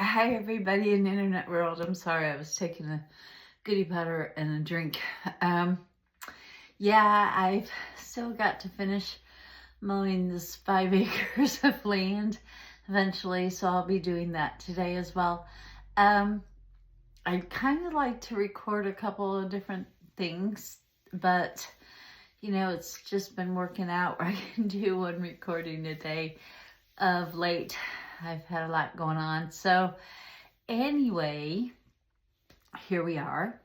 Hi, everybody in the internet world. I'm sorry, I was taking a goody powder and a drink. Um, yeah, I've still got to finish mowing this 5 acres of land eventually, so I'll be doing that today as well. Um, I'd kind of like to record a couple of different things, but it's just been working out where I can do one recording a day of late. I've had a lot going on. So anyway, here we are.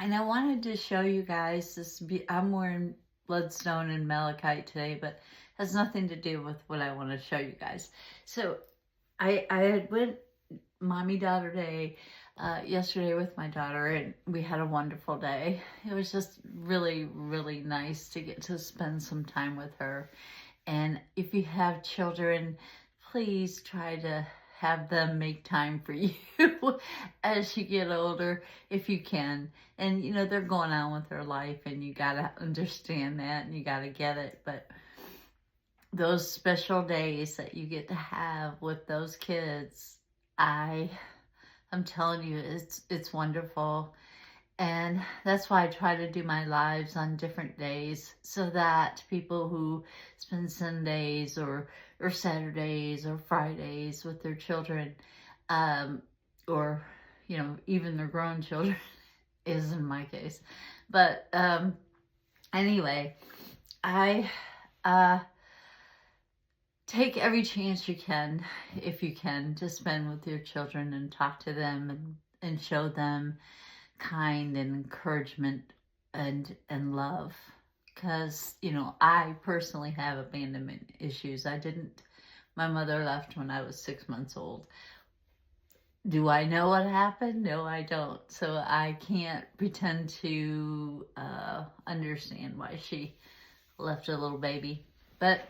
And I wanted to show you guys this. I'm wearing bloodstone and malachite today, but has nothing to do with what I want to show you guys. So I had went mommy-daughter day yesterday with my daughter, and we had a wonderful day. It was just really, really nice to get to spend some time with her. And if you have children, please try to have them make time for you as you get older, if you can. And, they're going on with their life, and you got to understand that, and you got to get it. But those special days that you get to have with those kids, I'm telling you, it's wonderful. And that's why I try to do my lives on different days, so that people who spend Sundays or Saturdays or Fridays with their children, or, even their grown children is in my case. But anyway, I take every chance you can, if you can, to spend with your children and talk to them and show them kind and encouragement and love, because I personally have abandonment issues. My mother left when I was 6 months old. Do I know what happened? No, I don't. So I can't pretend to understand why she left a little baby, but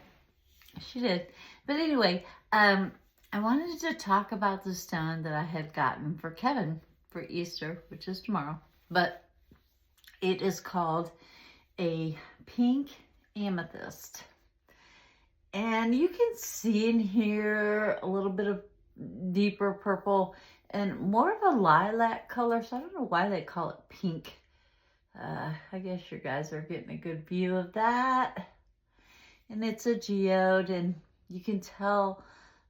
she did. But anyway, I wanted to talk about the stone that I had gotten for Kevin for Easter, which is tomorrow, but it is called a pink amethyst. And you can see in here a little bit of deeper purple and more of a lilac color, so I don't know why they call it pink. I guess you guys are getting a good view of that. And it's a geode, and you can tell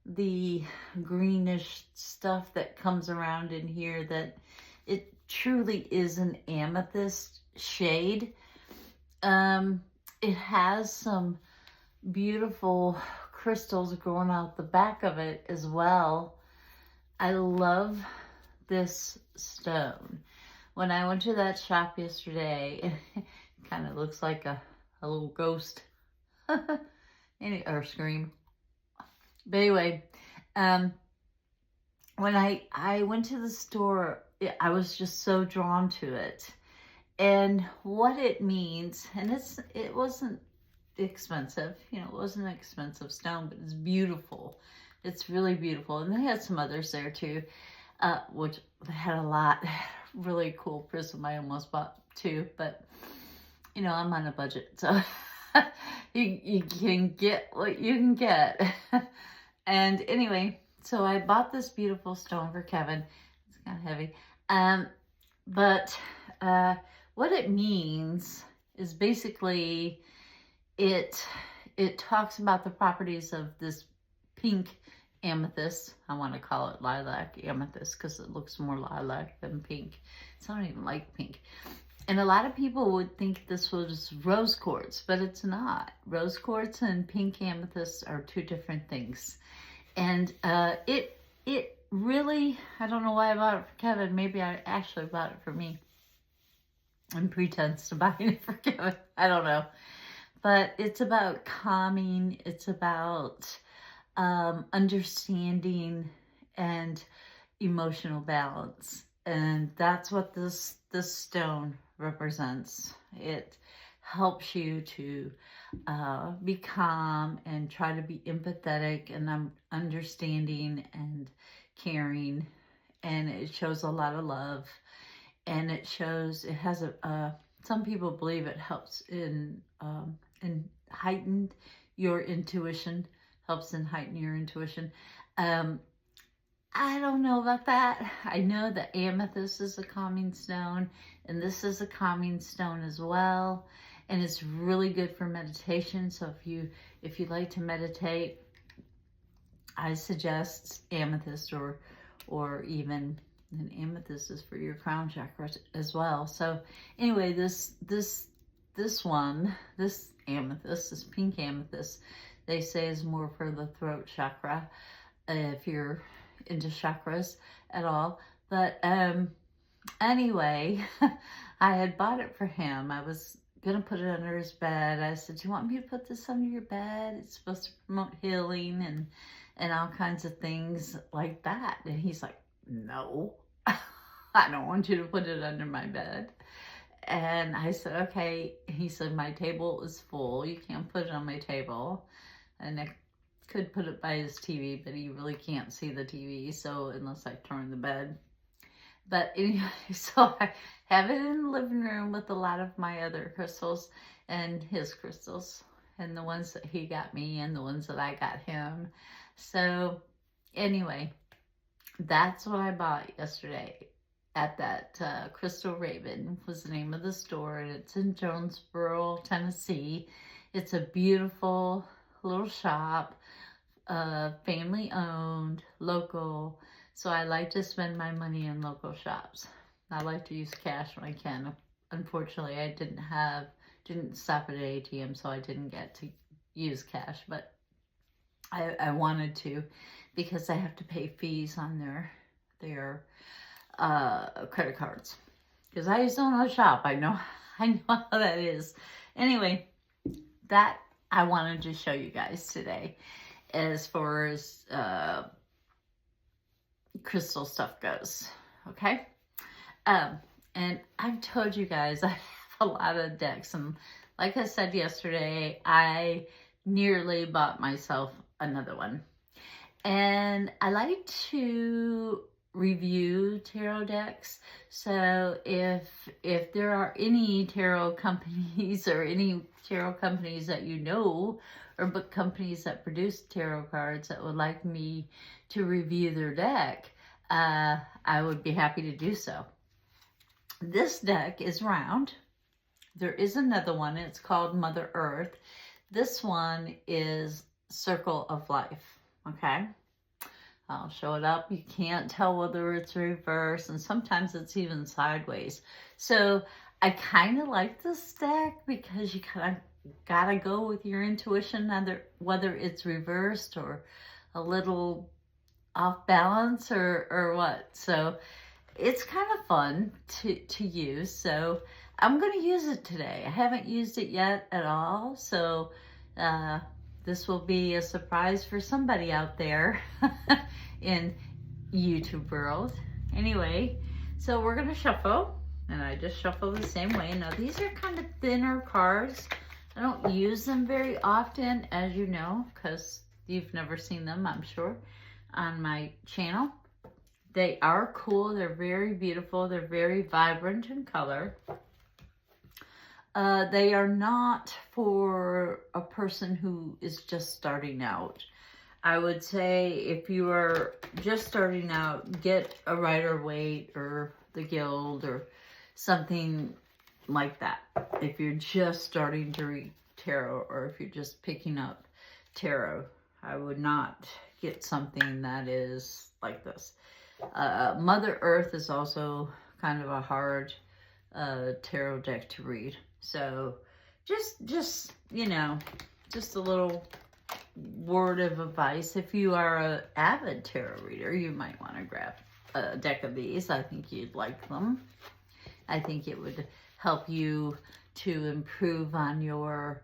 the greenish stuff that comes around in here that it truly is an amethyst shade. It has some beautiful crystals growing out the back of it as well. I love this stone. When I went to that shop yesterday, it kind of looks like a little ghost or scream. But anyway, when I went to the store, I was just so drawn to it, and what it means. And it wasn't expensive, it wasn't an expensive stone, but it's beautiful. It's really beautiful. And they had some others there too, which they had a lot. Really cool prism. I almost bought two, but I'm on a budget, so you can get what you can get. And anyway, so I bought this beautiful stone for Kevin. It's kind of heavy. But what it means is basically it talks about the properties of this pink amethyst. I want to call it lilac amethyst because it looks more lilac than pink. So I don't even like pink. And a lot of people would think this was rose quartz, but it's not. Rose quartz and pink amethyst are two different things. And it really, I don't know why I bought it for Kevin. Maybe I actually bought it for me and pretense to buying it for Kevin. I don't know. But it's about calming. It's about understanding and emotional balance. And that's what this stone represents. It helps you to be calm and try to be empathetic and understanding and caring. And it shows a lot of love. And it has some people believe it helps in heighten your intuition, helps in heighten your intuition. I don't know about that. I know that amethyst is a calming stone, and this is a calming stone as well. And it's really good for meditation. So if you like to meditate, I suggest amethyst, or even an amethyst is for your crown chakra as well. So anyway, this amethyst, this pink amethyst, they say is more for the throat chakra, if you're into chakras at all. But anyway, I had bought it for him. I was gonna put it under his bed. I said, do you want me to put this under your bed? It's supposed to promote healing and all kinds of things like that. And he's like, no, I don't want you to put it under my bed. And I said, okay. He said, my table is full. You can't put it on my table. And I could put it by his TV, but he really can't see the TV, so unless I turn the bed. But anyway, so I have it in the living room with a lot of my other crystals and his crystals, and the ones that he got me and the ones that I got him. So anyway, that's what I bought yesterday at that Crystal Raven was the name of the store, and it's in Jonesboro, Tennessee. It's a beautiful little shop, family owned, local. So I like to spend my money in local shops. I like to use cash when I can. Unfortunately, I didn't stop at an ATM, so I didn't get to use cash, but I wanted to, because I have to pay fees on their credit cards, because I just don't know how to shop. I know how that is. Anyway, that I wanted to show you guys today as far as crystal stuff goes. Okay, and I've told you guys I have a lot of decks, and like I said yesterday, I nearly bought myself another one. And I like to review tarot decks. So if there are any tarot companies or any tarot companies that you know, or book companies that produce tarot cards that would like me to review their deck, I would be happy to do so. This deck is round. There is another one. It's called Mother Earth. This one is Circle of Life. Okay, I'll show it up. You can't tell whether it's reverse, and sometimes it's even sideways. So I kind of like this deck because you kind of gotta go with your intuition, whether it's reversed or a little off balance or what. So it's kind of fun to use. So I'm going to use it today. I haven't used it yet at all. So this will be a surprise for somebody out there in YouTube world. Anyway, so we're going to shuffle, and I just shuffle the same way. Now these are kind of thinner cards. I don't use them very often, as you know, because you've never seen them, I'm sure, on my channel. They are cool. They're very beautiful. They're very vibrant in color. They are not for a person who is just starting out. I would say if you are just starting out, get a Rider-Waite or the Guild or something like that. If you're just starting to read tarot, or if you're just picking up tarot, I would not get something that is like this. Mother Earth is also kind of a hard tarot deck to read. So just you know, just a little word of advice. If you are an avid tarot reader, you might want to grab a deck of these. I think you'd like them. I think it would help you to improve on your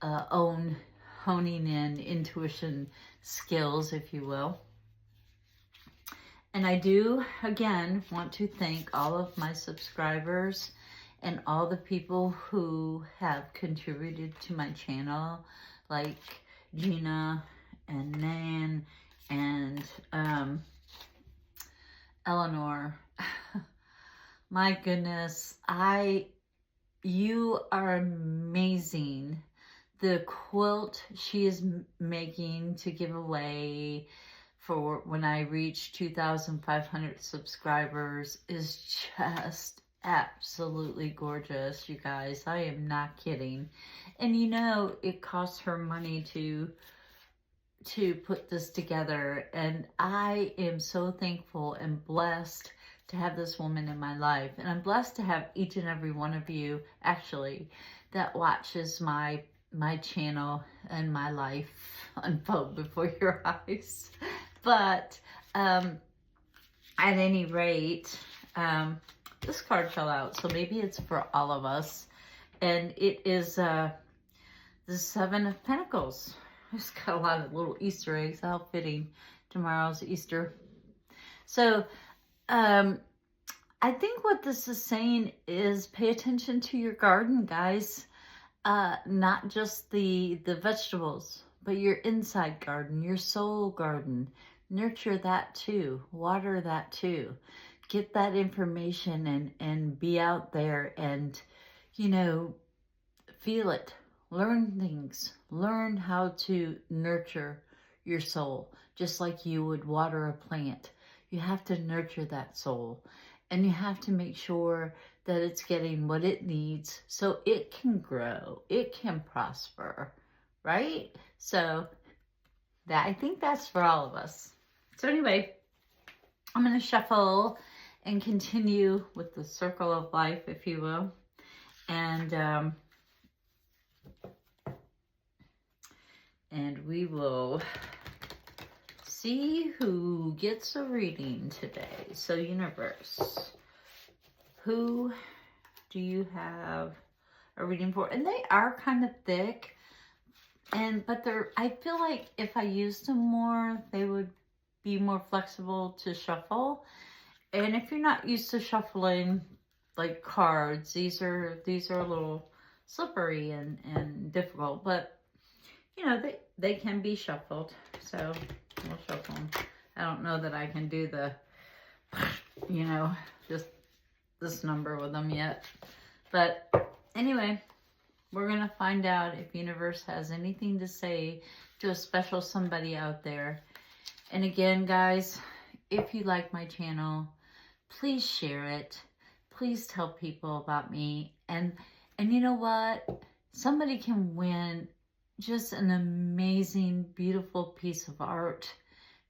own honing in intuition skills, if you will. And I do, again, want to thank all of my subscribers and all the people who have contributed to my channel, like Gina and Nan and Eleanor. My goodness, you are amazing. The quilt she is making to give away for when I reach 2,500 subscribers is just absolutely gorgeous, you guys. I am not kidding. And you know, it costs her money to put this together, and I am so thankful and blessed to have this woman in my life. And I'm blessed to have each and every one of you actually that watches my channel and my life unfold before your eyes. But at any rate, this card fell out, so maybe it's for all of us. And it is the Seven of Pentacles. It's got a lot of little Easter eggs. How fitting. Tomorrow's Easter. So I think what this is saying is pay attention to your garden, guys. Not just the vegetables, but your inside garden, your soul garden. Nurture that too. Water that too. Get that information and be out there and, you know, feel it. Learn things. Learn how to nurture your soul, just like you would water a plant. You have to nurture that soul, and you have to make sure that it's getting what it needs so it can grow, it can prosper, right? So that, I think that's for all of us. So anyway, I'm going to shuffle and continue with the circle of life, if you will. And we will see who gets a reading today. So universe, who do you have a reading for? And they are kind of thick, but I feel like if I used them more, they would be more flexible to shuffle. And if you're not used to shuffling like cards, these are a little slippery and difficult, but you know, they can be shuffled. So we'll shuffle them. I don't know that I can do the, you know, just this number with them yet. But anyway, we're going to find out if universe has anything to say to a special somebody out there. And again, guys, if you like my channel, please share it. Please tell people about me. And you know what? Somebody can win just an amazing, beautiful piece of art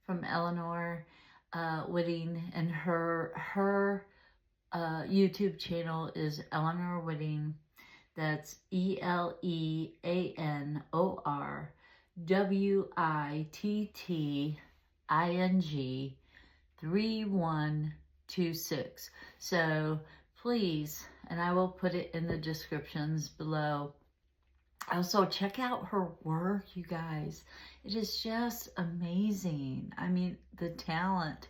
from Eleanor Whitting, and her YouTube channel is Eleanor Whitting. That's ELEANORWITTING 3126. So please, and I will put it in the descriptions below. Also, check out her work, you guys. It is just amazing. I mean, the talent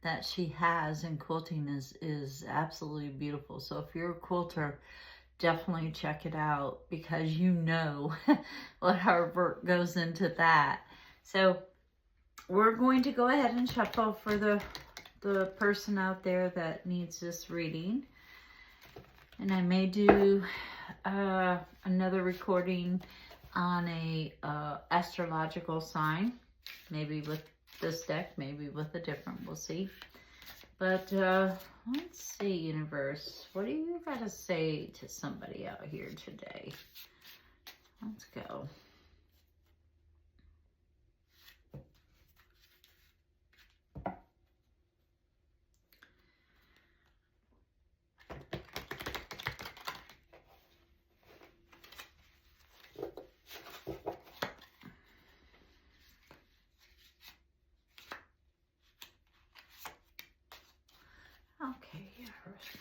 that she has in quilting is absolutely beautiful. So if you're a quilter, definitely check it out, because you know what hard work goes into that. So we're going to go ahead and shuffle for the person out there that needs this reading. And I may do another recording on a astrological sign, maybe with this deck, maybe with a different, we'll see. But let's see, universe, what do you got to say to somebody out here today? Let's go.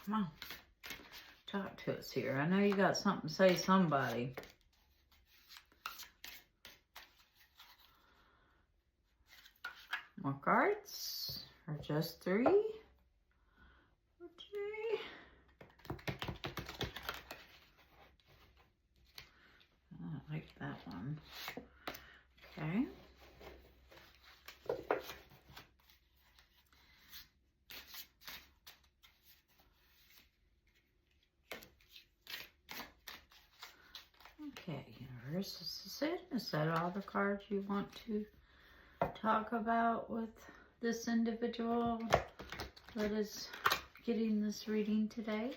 Come on, talk to us here. I know you got something to say, somebody. More cards, or just three? Okay. I like that one. Okay. Okay, universe, is this it? Is that all the cards you want to talk about with this individual that is getting this reading today?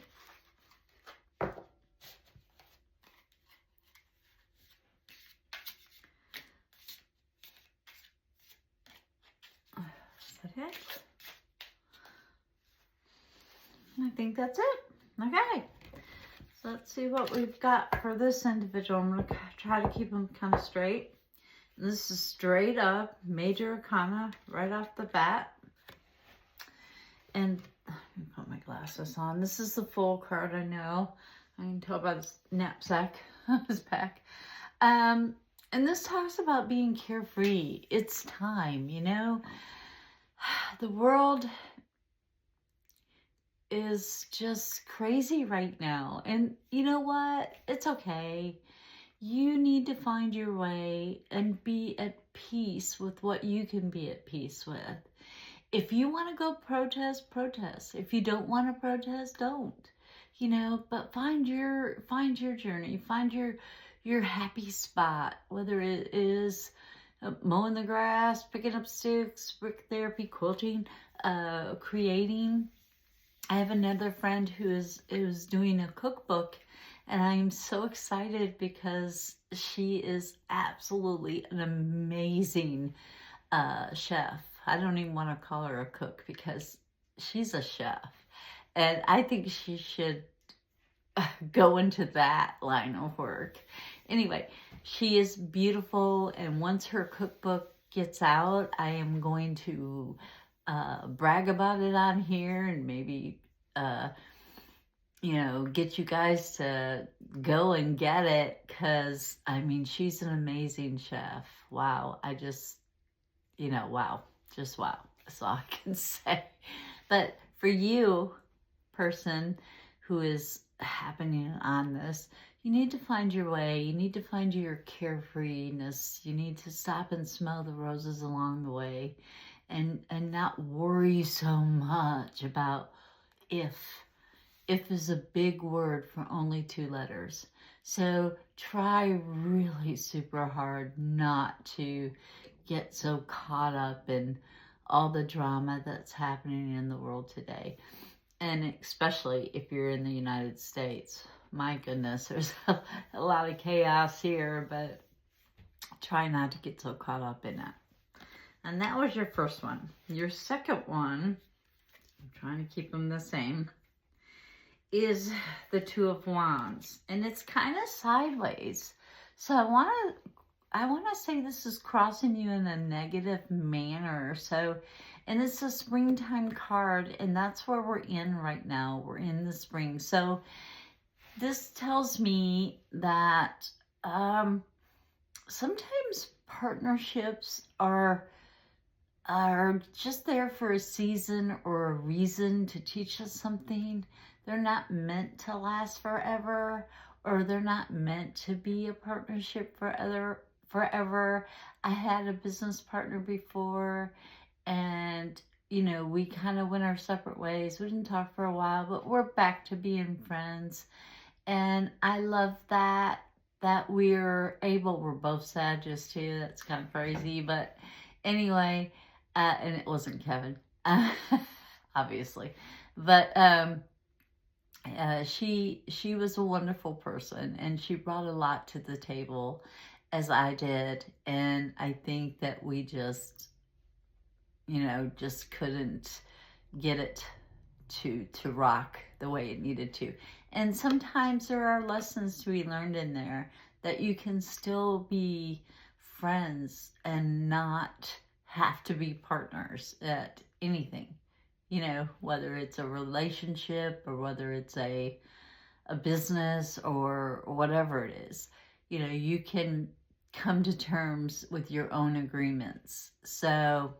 Is that it? I think that's it. Okay. So let's see what we've got for this individual. I'm going to try to keep them kind of straight. This is straight up Major Arcana right off the bat. And let me put my glasses on. This is the full card, I know. I can tell by this knapsack on his back. And this talks about being carefree. It's time, you know. The world is just crazy right now. And you know what? It's okay. You need to find your way and be at peace with what you can be at peace with. If you want to go protest, protest. If you don't want to protest, don't. You know, but find your journey. Find your happy spot, whether it is mowing the grass, picking up sticks, brick therapy, quilting, creating. I have another friend who is doing a cookbook, and I am so excited because she is absolutely an amazing chef. I don't even want to call her a cook because she's a chef. And I think she should go into that line of work. Anyway, she is beautiful, and once her cookbook gets out, I am going to brag about it on here and maybe you know, get you guys to go and get it, because I mean, she's an amazing chef. Wow. I just, you know, wow, just wow. That's all I can say. But for you, person who is happening on this, you need to find your way. You need to find your carefreeness. You need to stop and smell the roses along the way, and not worry so much about if. If is a big word for only 2 letters. So try really super hard not to get so caught up in all the drama that's happening in the world today. And especially if you're in the United States. My goodness, there's a lot of chaos here, but try not to get so caught up in it. And that was your first one. Your second one, I'm trying to keep them the same, is the Two of Wands, and it's kind of sideways. So I want to say this is crossing you in a negative manner. So, and it's a springtime card, and that's where we're in right now. We're in the spring. So this tells me that sometimes partnerships are just there for a season or a reason to teach us something. They're not meant to last forever, or they're not meant to be a partnership forever. I had a business partner before, and you know, we kind of went our separate ways. We didn't talk for a while, but we're back to being friends. And I love that we're both Sagittarius too. That's kind of crazy, but anyway, and it wasn't Kevin, obviously, but she was a wonderful person, and she brought a lot to the table, as I did, and I think that we just, you know, just couldn't get it to rock the way it needed to. And sometimes there are lessons to be learned in there, that you can still be friends and not have to be partners at anything. You know, whether it's a relationship or whether it's a business or whatever it is. You know, you can come to terms with your own agreements. So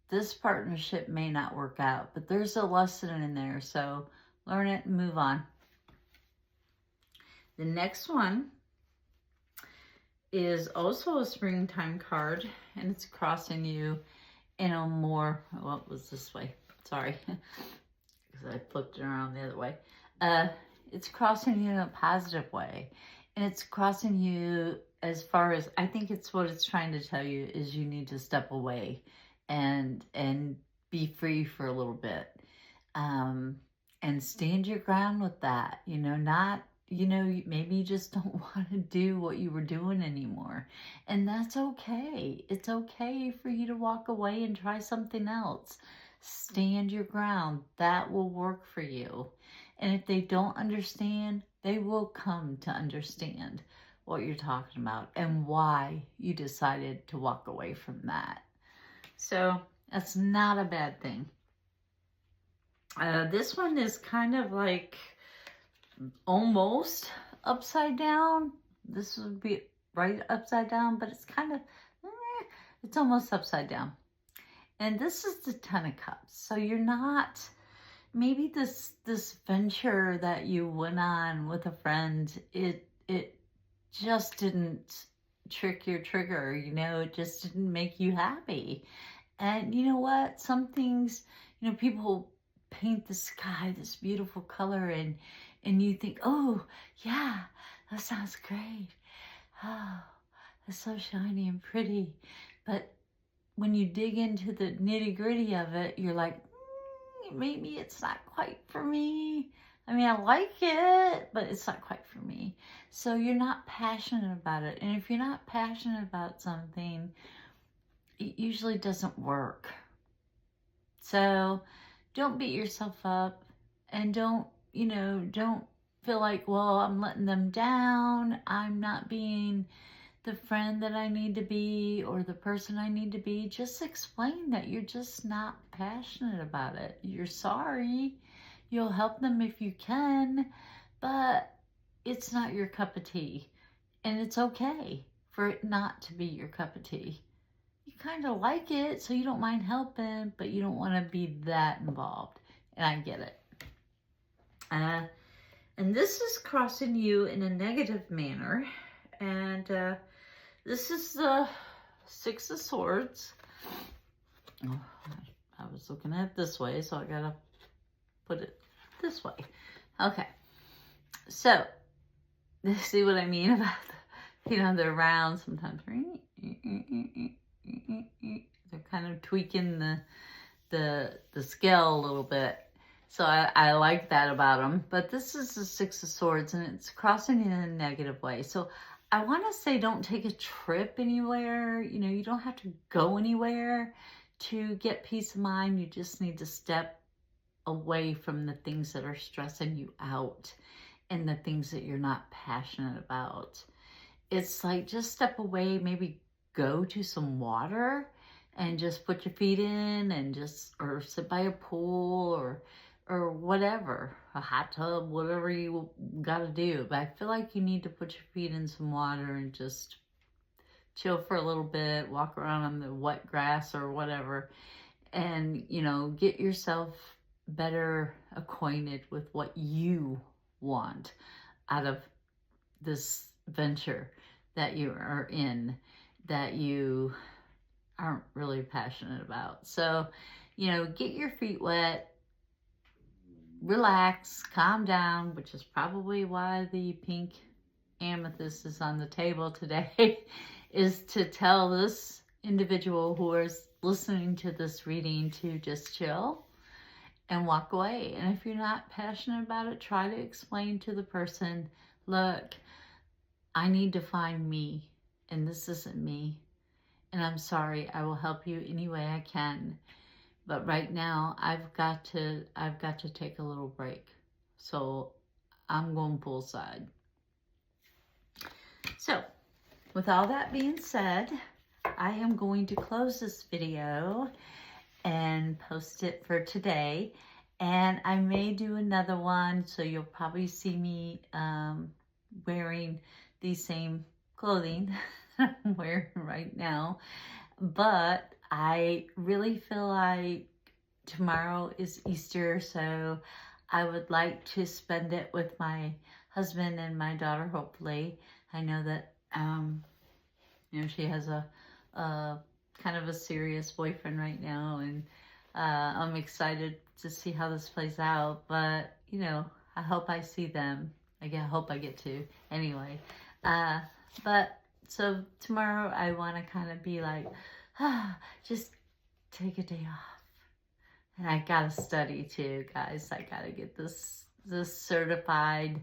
this partnership may not work out, but there's a lesson in there. So learn it and move on. The next one is also a springtime card, and it's crossing you in a more, well, it was this way, sorry, because I flipped it around the other way. It's crossing you in a positive way, and it's crossing you as far as, I think it's what it's trying to tell you is you need to step away and be free for a little bit. And stand your ground with that, you know, not, you know, maybe you just don't want to do what you were doing anymore. And that's okay. It's okay for you to walk away and try something else. Stand your ground. That will work for you. And if they don't understand, they will come to understand what you're talking about and why you decided to walk away from that. So that's not a bad thing. This one is kind of like almost upside down. This would be right upside down, but it's kind of, it's almost upside down. And this is the Ten of Cups. So you're not, maybe this venture that you went on with a friend, it just didn't trick your trigger, you know, it just didn't make you happy. And you know what? Some things, you know, people paint the sky this beautiful color and you think, oh yeah, that sounds great. Oh, that's so shiny and pretty. But when you dig into the nitty gritty of it, you're like, maybe it's not quite for me. I mean, I like it, but it's not quite for me. So you're not passionate about it. And if you're not passionate about something, it usually doesn't work. So don't beat yourself up and don't, you know, don't feel like, well, I'm letting them down. I'm not being the friend that I need to be or the person I need to be. Just explain that you're just not passionate about it. You're sorry. You'll help them if you can, but it's not your cup of tea. And it's okay for it not to be your cup of tea. You kind of like it, so you don't mind helping, but you don't want to be that involved. And I get it. And this is crossing you in a negative manner. And this is the Six of Swords. Oh, I was looking at it this way, so I gotta put it this way. Okay. So, see what I mean about the, you know, they're round sometimes. They're kind of tweaking the scale a little bit. So I like that about them. But this is the Six of Swords, and it's crossing in a negative way. So I want to say don't take a trip anywhere. You know, you don't have to go anywhere to get peace of mind. You just need to step away from the things that are stressing you out and the things that you're not passionate about. It's like just step away, maybe go to some water and just put your feet in and just, or sit by a pool or whatever, a hot tub, whatever you gotta do. But I feel like you need to put your feet in some water and just chill for a little bit, walk around on the wet grass or whatever, and, you know, get yourself better acquainted with what you want out of this venture that you are in, that you aren't really passionate about. So, you know, get your feet wet, relax, calm down, which is probably why the pink amethyst is on the table today, is to tell this individual who is listening to this reading to just chill and walk away. And if you're not passionate about it, try to explain to the person, look, I need to find me, and this isn't me. And I'm sorry, I will help you any way I can. But right now, I've got to take a little break. So I'm going poolside. So with all that being said, I am going to close this video and post it for today. And I may do another one, so you'll probably see me wearing the same clothing I'm wearing right now. But I really feel like tomorrow is Easter, so I would like to spend it with my husband and my daughter, hopefully. I know that, you know, she has a kind of a serious boyfriend right now, and I'm excited to see how this plays out. But, you know, I hope I see them. I hope I get to. Anyway, but So tomorrow I want to kind of be like, just take a day off. And I got to study too, guys. I got to get this certified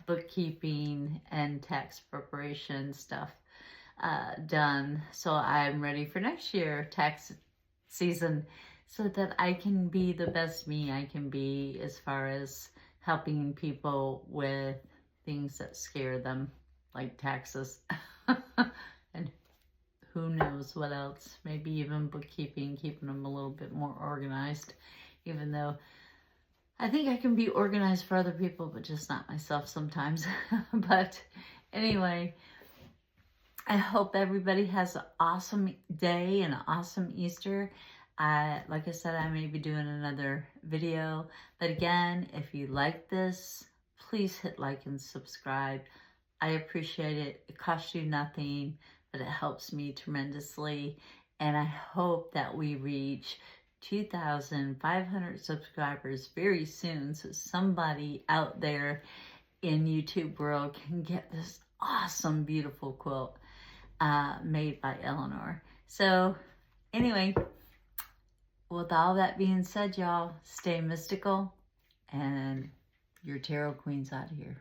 bookkeeping and tax preparation stuff done, so I'm ready for next year tax season, so that I can be the best me I can be as far as helping people with things that scare them, like taxes. And who knows what else, maybe even bookkeeping, keeping them a little bit more organized, even though I think I can be organized for other people, but just not myself sometimes. But anyway, I hope everybody has an awesome day and an awesome Easter. Like I said, I may be doing another video. But again, if you like this, please hit like and subscribe. I appreciate it. It costs you nothing, but it helps me tremendously. And I hope that we reach 2,500 subscribers very soon, so somebody out there in YouTube world can get this awesome, beautiful quilt made by Eleanor. So anyway, with all that being said, y'all, stay mystical, and your tarot queen's out of here.